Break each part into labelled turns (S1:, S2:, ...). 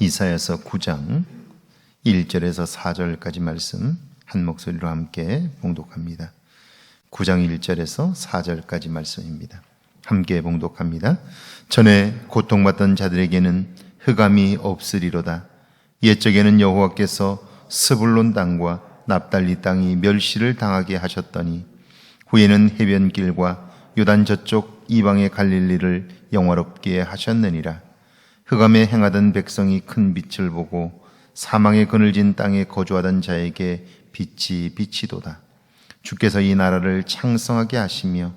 S1: 이사야서 9장 1절에서 4절까지 말씀 한 목소리로 함께 봉독합니다. 9장 1절에서 4절까지 말씀입니다. 함께 봉독합니다. 전에 고통받던 자들에게는 흑암이 없으리로다. 옛적에는 여호와께서 스불론 땅과 납달리 땅이 멸시를 당하게 하셨더니 후에는 해변길과 요단 저쪽 이방의 갈릴리를 영화롭게 하셨느니라. 흑암에 행하던 백성이 큰 빛을 보고 사망의 그늘진 땅에 거주하던 자에게 빛이 비치도다. 주께서 이 나라를 창성하게 하시며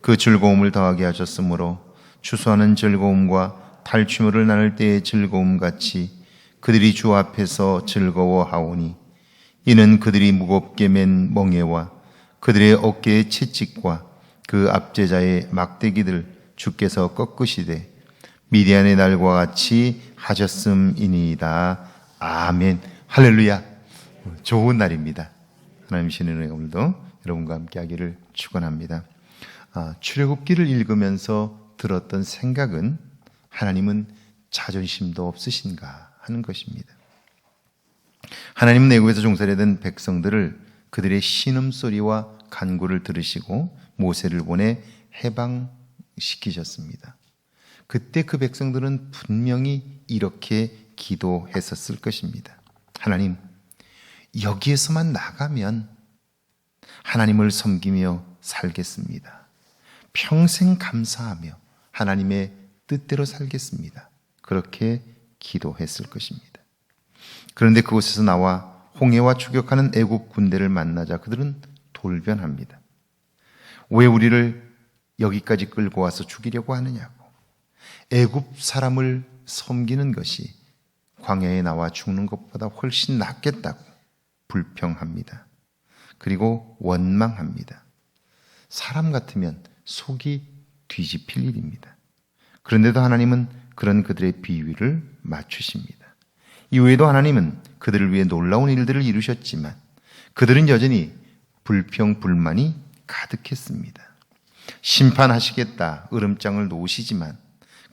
S1: 그 즐거움을 더하게 하셨으므로 추수하는 즐거움과 탈취물을 나눌 때의 즐거움같이 그들이 주 앞에서 즐거워하오니 이는 그들이 무겁게 맨 멍에와 그들의 어깨의 채찍과 그 압제자의 막대기들 주께서 꺾으시되 미디안의 날과 같이 하셨음이니이다. 아멘. 할렐루야. 좋은 날입니다. 하나님 신의 은혜가 오늘도 여러분과 함께 하기를 축원합니다. 출애굽기를 읽으면서 들었던 생각은 하나님은 자존심도 없으신가 하는 것입니다. 하나님은 애국에서 종살이된 백성들을 그들의 신음소리와 간구를 들으시고 모세를 보내 해방시키셨습니다. 그때 그 백성들은 분명히 이렇게 기도했었을 것입니다. 하나님, 여기에서만 나가면 하나님을 섬기며 살겠습니다. 평생 감사하며 하나님의 뜻대로 살겠습니다. 그렇게 기도했을 것입니다. 그런데 그곳에서 나와 홍해와 추격하는 애국 군대를 만나자 그들은 돌변합니다. 왜 우리를 여기까지 끌고 와서 죽이려고 하느냐고. 애굽 사람을 섬기는 것이 광야에 나와 죽는 것보다 훨씬 낫겠다고 불평합니다. 그리고 원망합니다. 사람 같으면 속이 뒤집힐 일입니다. 그런데도 하나님은 그런 그들의 비위를 맞추십니다. 이후에도 하나님은 그들을 위해 놀라운 일들을 이루셨지만 그들은 여전히 불평, 불만이 가득했습니다. 심판하시겠다 으름장을 놓으시지만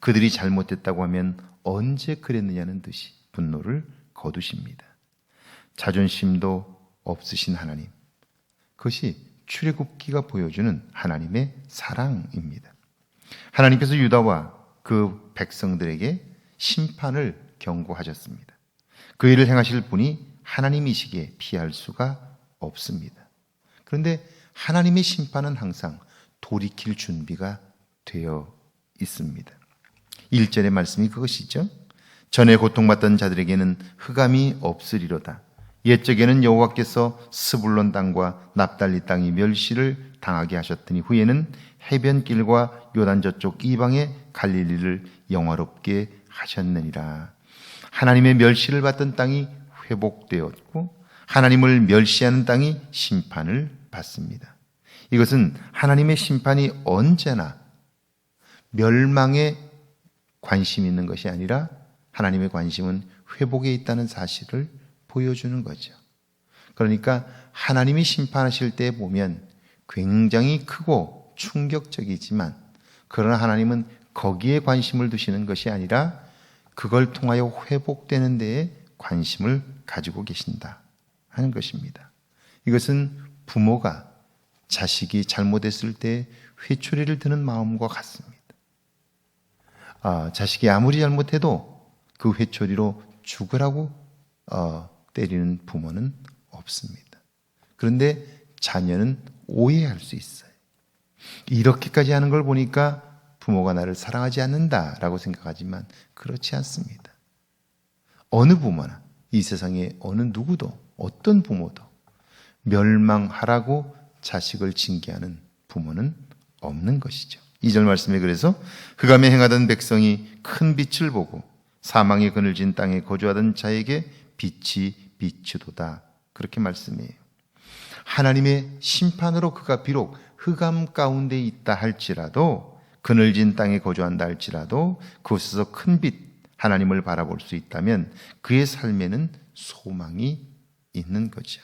S1: 그들이 잘못했다고 하면 언제 그랬느냐는 듯이 분노를 거두십니다. 자존심도 없으신 하나님, 그것이 출애굽기가 보여주는 하나님의 사랑입니다. 하나님께서 유다와 그 백성들에게 심판을 경고하셨습니다. 그 일을 행하실 분이 하나님이시기에 피할 수가 없습니다. 그런데 하나님의 심판은 항상 돌이킬 준비가 되어 있습니다. 1절의 말씀이 그것이죠. 전에 고통받던 자들에게는 흑암이 없으리로다. 옛적에는 여호와께서 스불론 땅과 납달리 땅이 멸시를 당하게 하셨더니 후에는 해변길과 요단 저쪽 이방의 갈릴리를 영화롭게 하셨느니라. 하나님의 멸시를 받던 땅이 회복되었고 하나님을 멸시하는 땅이 심판을 받습니다. 이것은 하나님의 심판이 언제나 멸망에 관심이 있는 것이 아니라 하나님의 관심은 회복에 있다는 사실을 보여주는 거죠. 그러니까 하나님이 심판하실 때 보면 굉장히 크고 충격적이지만 그러나 하나님은 거기에 관심을 두시는 것이 아니라 그걸 통하여 회복되는 데에 관심을 가지고 계신다 하는 것입니다. 이것은 부모가 자식이 잘못했을 때 회초리를 드는 마음과 같습니다. 자식이 아무리 잘못해도 그 회초리로 죽으라고 때리는 부모는 없습니다. 그런데 자녀는 오해할 수 있어요. 이렇게까지 하는 걸 보니까 부모가 나를 사랑하지 않는다라고 생각하지만 그렇지 않습니다. 어느 부모나 이 세상에 어느 누구도 어떤 부모도 멸망하라고 자식을 징계하는 부모는 없는 것이죠. 2절 말씀에 그래서 흑암에 행하던 백성이 큰 빛을 보고 사망의 그늘진 땅에 거주하던 자에게 빛이 비추도다. 그렇게 말씀해요. 하나님의 심판으로 그가 비록 흑암 가운데 있다 할지라도 그늘진 땅에 거주한다 할지라도 그곳에서 큰 빛 하나님을 바라볼 수 있다면 그의 삶에는 소망이 있는 거죠.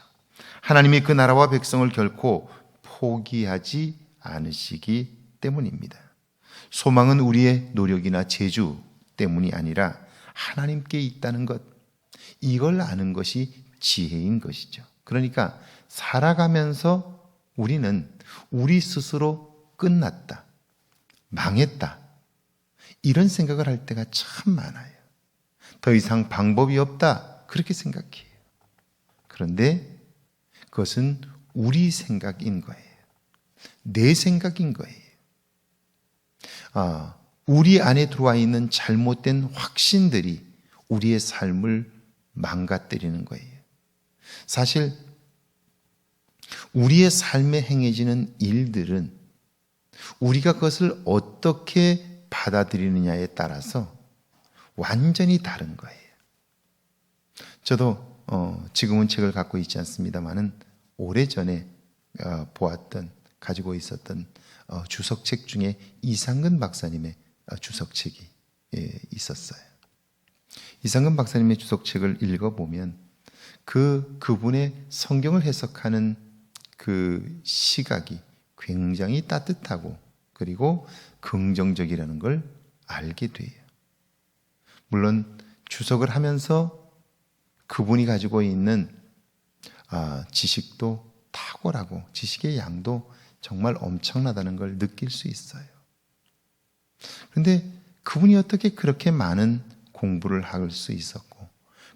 S1: 하나님이 그 나라와 백성을 결코 포기하지 않으시기 때문입니다. 소망은 우리의 노력이나 재주 때문이 아니라 하나님께 있다는 것, 이걸 아는 것이 지혜인 것이죠. 그러니까 살아가면서 우리는 우리 스스로 끝났다, 망했다, 이런 생각을 할 때가 참 많아요. 더 이상 방법이 없다, 그렇게 생각해요. 그런데 그것은 우리 생각인 거예요. 내 생각인 거예요. 우리 안에 들어와 있는 잘못된 확신들이 우리의 삶을 망가뜨리는 거예요. 사실 우리의 삶에 행해지는 일들은 우리가 그것을 어떻게 받아들이느냐에 따라서 완전히 다른 거예요. 저도 지금은 책을 갖고 있지 않습니다만은 오래전에 가지고 있었던 주석책 중에 이상근 박사님의 주석책이 있었어요. 이상근 박사님의 주석책을 읽어보면 그분의 성경을 해석하는 그 시각이 굉장히 따뜻하고 그리고 긍정적이라는 걸 알게 돼요. 물론 주석을 하면서 그분이 가지고 있는 지식도 탁월하고 지식의 양도 정말 엄청나다는 걸 느낄 수 있어요. 그런데 그분이 어떻게 그렇게 많은 공부를 할 수 있었고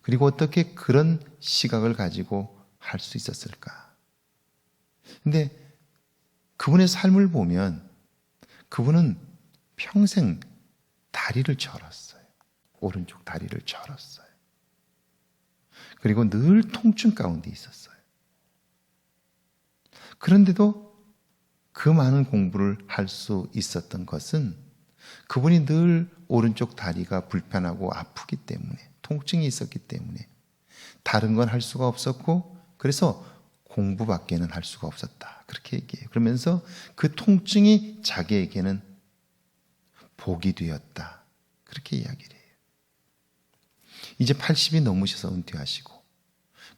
S1: 그리고 어떻게 그런 시각을 가지고 할 수 있었을까? 근데 그분의 삶을 보면 그분은 평생 다리를 절었어요. 오른쪽 다리를 절었어요. 그리고 늘 통증 가운데 있었어요. 그런데도 그 많은 공부를 할 수 있었던 것은 그분이 늘 오른쪽 다리가 불편하고 아프기 때문에, 통증이 있었기 때문에 다른 건 할 수가 없었고 그래서 공부밖에는 할 수가 없었다, 그렇게 얘기해요. 그러면서 그 통증이 자기에게는 복이 되었다, 그렇게 이야기를 해요. 이제 80이 넘으셔서 은퇴하시고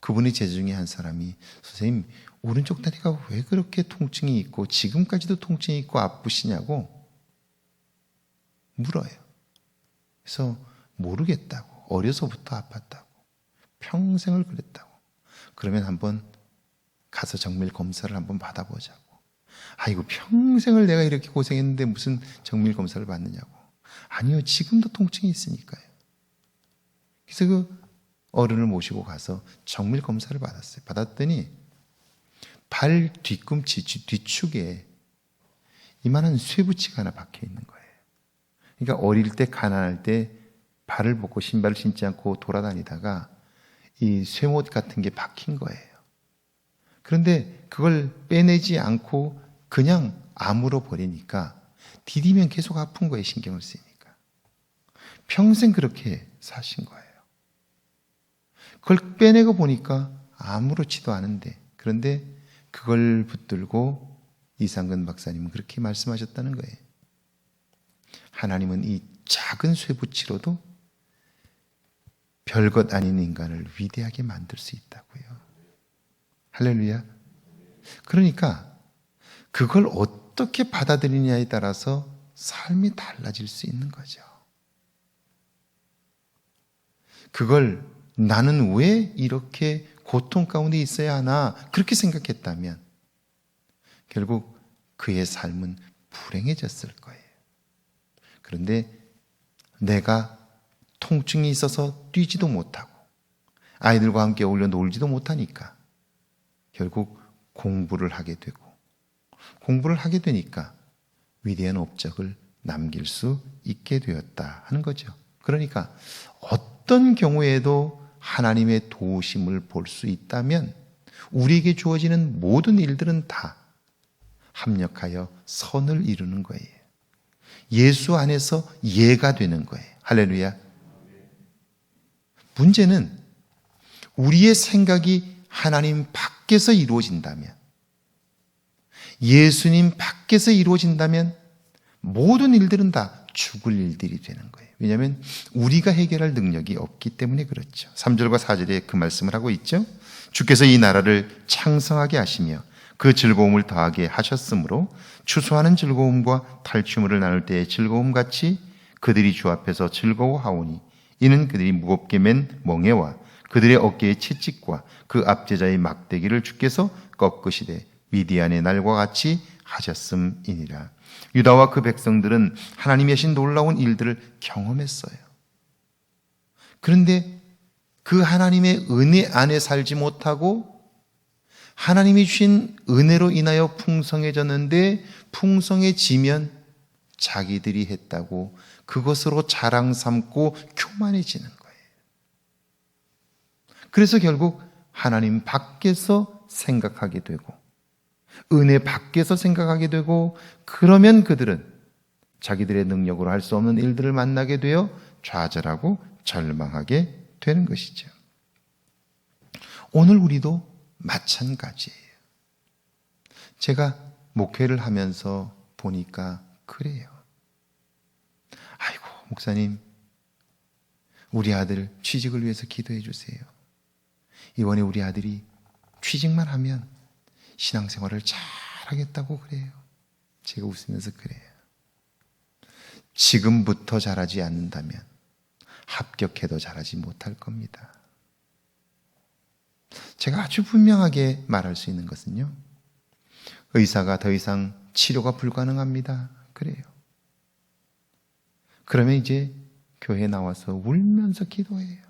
S1: 그분의 제 중에 한 사람이 선생님, 오른쪽 다리가 왜 그렇게 통증이 있고 지금까지도 통증이 있고 아프시냐고 물어요. 그래서 모르겠다고, 어려서부터 아팠다고, 평생을 그랬다고. 그러면 한번 가서 정밀 검사를 한번 받아보자고. 아이고, 평생을 내가 이렇게 고생했는데 무슨 정밀 검사를 받느냐고. 아니요, 지금도 통증이 있으니까요. 그래서 그 어른을 모시고 가서 정밀 검사를 받았어요. 받았더니 발 뒤꿈치, 뒤축에 이만한 쇠붙이가 하나 박혀 있는 거예요. 그러니까 어릴 때 가난할 때 발을 벗고 신발을 신지 않고 돌아다니다가 이 쇠못 같은 게 박힌 거예요. 그런데 그걸 빼내지 않고 그냥 아물어 버리니까 디디면 계속 아픈 거예요. 신경을 쓰니까. 평생 그렇게 사신 거예요. 그걸 빼내고 보니까 아무렇지도 않은데, 그런데 그걸 붙들고 이상근 박사님은 그렇게 말씀하셨다는 거예요. 하나님은 이 작은 쇠붙이로도 별것 아닌 인간을 위대하게 만들 수 있다고요. 할렐루야. 그러니까 그걸 어떻게 받아들이냐에 따라서 삶이 달라질 수 있는 거죠. 그걸 나는 왜 이렇게 고통 가운데 있어야 하나 그렇게 생각했다면 결국 그의 삶은 불행해졌을 거예요. 그런데 내가 통증이 있어서 뛰지도 못하고 아이들과 함께 어울려 놀지도 못하니까 결국 공부를 하게 되고, 공부를 하게 되니까 위대한 업적을 남길 수 있게 되었다 하는 거죠. 그러니까 어떤 경우에도 하나님의 도우심을 볼 수 있다면 우리에게 주어지는 모든 일들은 다 합력하여 선을 이루는 거예요. 예수 안에서 예가 되는 거예요. 할렐루야. 문제는 우리의 생각이 하나님 밖에서 이루어진다면, 예수님 밖에서 이루어진다면 모든 일들은 다 죽을 일들이 되는 거예요. 왜냐하면 우리가 해결할 능력이 없기 때문에 그렇죠. 3절과 4절에 그 말씀을 하고 있죠. 주께서 이 나라를 창성하게 하시며 그 즐거움을 더하게 하셨으므로 추수하는 즐거움과 탈취물을 나눌 때의 즐거움같이 그들이 주 앞에서 즐거워하오니 이는 그들이 무겁게 맨 멍에와 그들의 어깨의 채찍과 그 압제자의 막대기를 주께서 꺾으시되 미디안의 날과 같이 하셨음이니라. 유다와 그 백성들은 하나님이 하신 놀라운 일들을 경험했어요. 그런데 그 하나님의 은혜 안에 살지 못하고 하나님이 주신 은혜로 인하여 풍성해졌는데 풍성해지면 자기들이 했다고 그것으로 자랑 삼고 교만해지는 거예요. 그래서 결국 하나님 밖에서 생각하게 되고 은혜 밖에서 생각하게 되고 그러면 그들은 자기들의 능력으로 할 수 없는 일들을 만나게 되어 좌절하고 절망하게 되는 것이죠. 오늘 우리도 마찬가지예요. 제가 목회를 하면서 보니까 그래요. 아이고, 목사님, 우리 아들 취직을 위해서 기도해 주세요. 이번에 우리 아들이 취직만 하면 신앙생활을 잘 하겠다고 그래요. 제가 웃으면서 그래요. 지금부터 잘하지 않는다면 합격해도 잘하지 못할 겁니다. 제가 아주 분명하게 말할 수 있는 것은요, 의사가 더 이상 치료가 불가능합니다. 그래요. 그러면 이제 교회에 나와서 울면서 기도해요.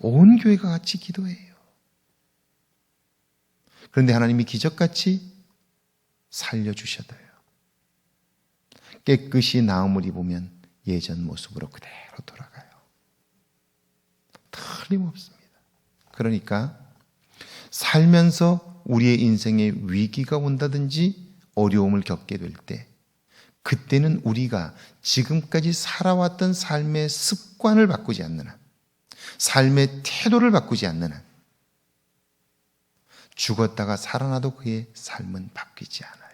S1: 온 교회가 같이 기도해요. 그런데 하나님이 기적같이 살려주셔도요, 깨끗이 나음을 입으면 예전 모습으로 그대로 돌아가요. 틀림없습니다. 그러니까 살면서 우리의 인생에 위기가 온다든지 어려움을 겪게 될 때, 그때는 우리가 지금까지 살아왔던 삶의 습관을 바꾸지 않는 한, 삶의 태도를 바꾸지 않는 한, 죽었다가 살아나도 그의 삶은 바뀌지 않아요.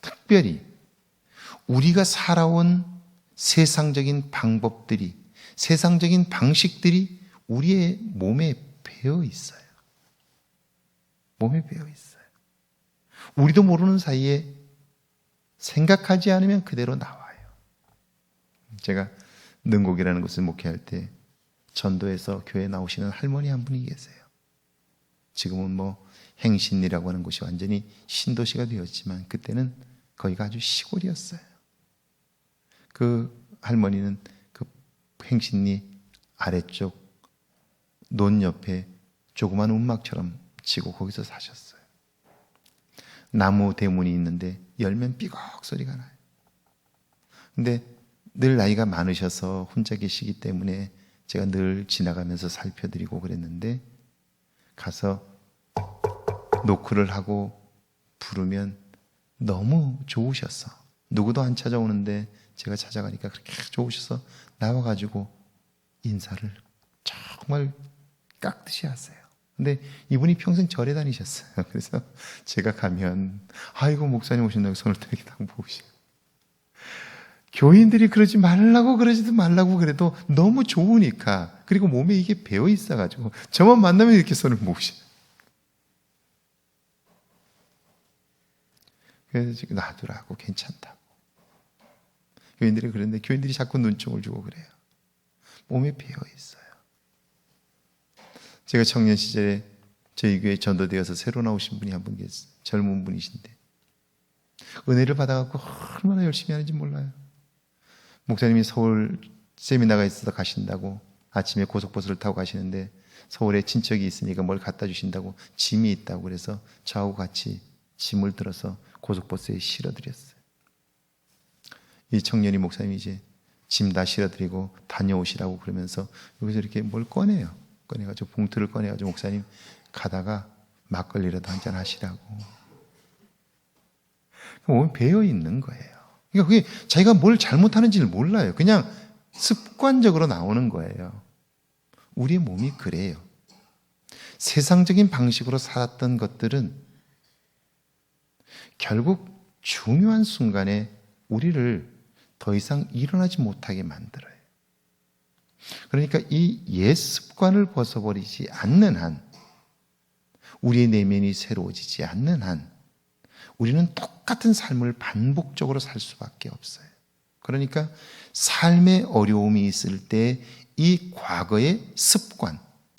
S1: 특별히 우리가 살아온 세상적인 방법들이, 세상적인 방식들이 우리의 몸에 배어 있어요. 몸에 배어 있어요. 우리도 모르는 사이에 생각하지 않으면 그대로 나와요. 제가 능곡이라는 곳을 목회할 때 전도에서 교회에 나오시는 할머니 한 분이 계세요. 지금은 뭐 행신리라고 하는 곳이 완전히 신도시가 되었지만 그때는 거기가 아주 시골이었어요. 그 할머니는 그 행신리 아래쪽 논 옆에 조그만 움막처럼 치고 거기서 사셨어요. 나무 대문이 있는데 열면 삐걱 소리가 나요. 근데 늘 나이가 많으셔서 혼자 계시기 때문에 제가 늘 지나가면서 살펴드리고 그랬는데, 가서 노크를 하고 부르면 너무 좋으셔서, 누구도 안 찾아오는데 제가 찾아가니까 그렇게 좋으셔서 나와가지고 인사를 정말 깍듯이 하세요. 근데 이분이 평생 절에 다니셨어요. 그래서 제가 가면 아이고 목사님 오신다고 손을 이렇게 딱 모으시고, 교인들이 그러지 말라고 그러지도 말라고 그래도 너무 좋으니까, 그리고 몸에 이게 배어 있어가지고 저만 만나면 이렇게 손을 모으시죠. 그래서 지금 놔두라고, 괜찮다고. 교인들이 그런데 교인들이 자꾸 눈총을 주고 그래요. 몸에 배어 있어요. 제가 청년 시절에 저희 교회에 전도되어서 새로 나오신 분이 한 분 계세요. 젊은 분이신데 은혜를 받아갖고 얼마나 열심히 하는지 몰라요. 목사님이 서울 세미나가 있어서 가신다고 아침에 고속버스를 타고 가시는데 서울에 친척이 있으니까 뭘 갖다 주신다고 짐이 있다고 그래서 저하고 같이 짐을 들어서 고속버스에 실어드렸어요. 이 청년이 목사님이 이제 짐 다 실어드리고 다녀오시라고 그러면서 여기서 이렇게 뭘 꺼내요. 꺼내가지고 봉투를 꺼내가지고 목사님 가다가 막걸리라도 한잔 하시라고. 몸에 배어 있는 거예요. 그러니까 그게 자기가 뭘 잘못하는지를 몰라요. 그냥 습관적으로 나오는 거예요. 우리의 몸이 그래요. 세상적인 방식으로 살았던 것들은 결국 중요한 순간에 우리를 더 이상 일어나지 못하게 만들어요. 그러니까 이 옛 습관을 벗어버리지 않는 한, 우리의 내면이 새로워지지 않는 한 우리는 똑같은 삶을 반복적으로 살 수밖에 없어요. 그러니까 삶의 어려움이 있을 때 이 과거의 습관,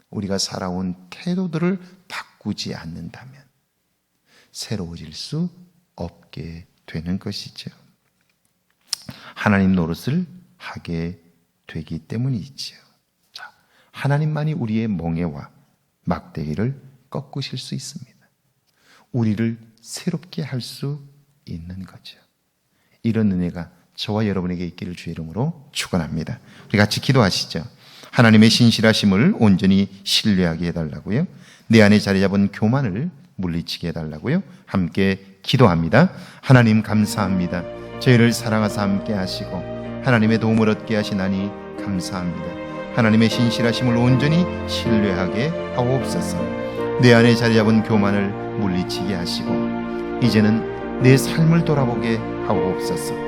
S1: 우리가 살아온 태도들을 바꾸지 않는다면 새로워질 수 없게 되는 것이죠. 하나님 노릇을 하게 되기 때문이지요. 자, 하나님만이 우리의 멍에와 막대기를 꺾으실 수 있습니다. 우리를 새롭게 할 수 있는 거죠. 이런 은혜가 저와 여러분에게 있기를 주의 이름으로 축원합니다. 우리 같이 기도하시죠. 하나님의 신실하심을 온전히 신뢰하게 해달라고요. 내 안에 자리 잡은 교만을 물리치게 해달라고요. 함께 기도합니다. 하나님 감사합니다. 저희를 사랑하사 함께 하시고 하나님의 도움을 얻게 하시나니 감사합니다. 하나님의 신실하심을 온전히 신뢰하게 하옵소서. 내 안에 자리 잡은 교만을 물리치게 하시고 이제는 내 삶을 돌아보게 하옵소서.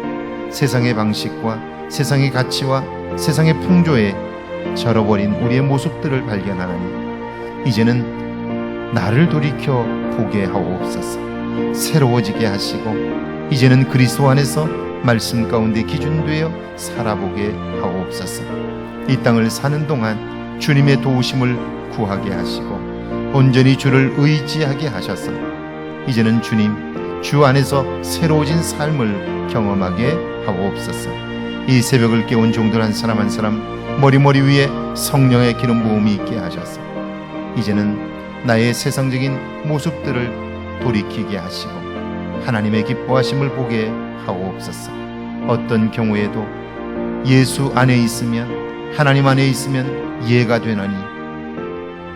S1: 세상의 방식과 세상의 가치와 세상의 풍조에 절어버린 우리의 모습들을 발견하나니 이제는 나를 돌이켜 보게 하옵소서. 새로워지게 하시고 이제는 그리스도 안에서 말씀 가운데 기준되어 살아보게 하옵소서. 이 땅을 사는 동안 주님의 도우심을 구하게 하시고 온전히 주를 의지하게 하셔서 이제는 주님 주 안에서 새로워진 삶을 경험하게 하옵소서. 이 새벽을 깨운 종들 한 사람 한 사람 머리 위에 성령의 기름 부음이 있게 하셔서 이제는 나의 세상적인 모습들을 돌이키게 하시고 하나님의 기뻐하심을 보게 하옵소서. 어떤 경우에도 예수 안에 있으면 하나님 안에 있으면 이해가 되나니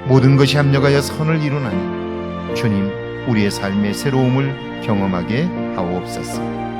S1: 모든 것이 합력하여 선을 이루나니 주님 우리의 삶의 새로움을 경험하게 하옵소서.